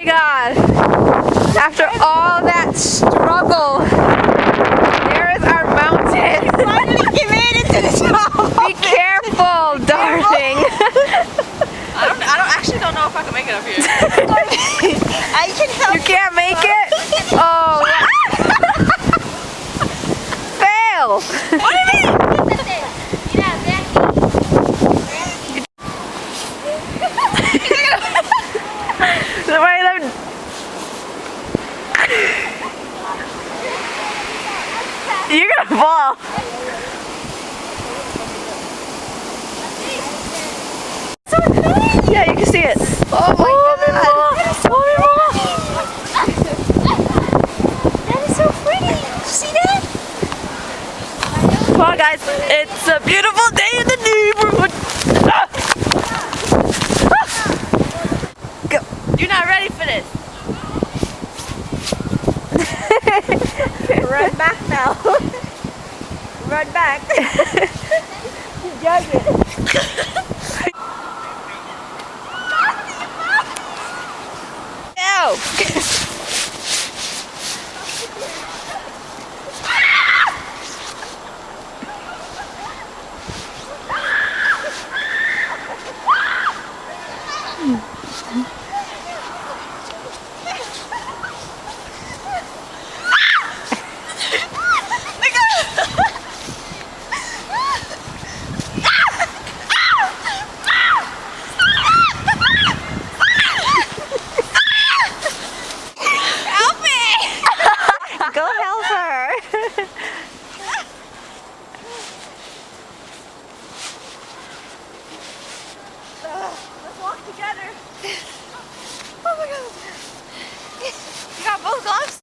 my God, after all that struggle, there is our mountain. You made it to the top. Be careful, darling. I actually don't know if I can make it up here. I can help. You can't make it? Oh. Fail. What do you mean? You're gonna fall. Yeah, you can see it. Oh my God. That is so pretty. Did you see that? Come on, guys. It's a beautiful day in the neighborhood. Go. You're not ready for this. Run back now. Run back. You dug it. Ow.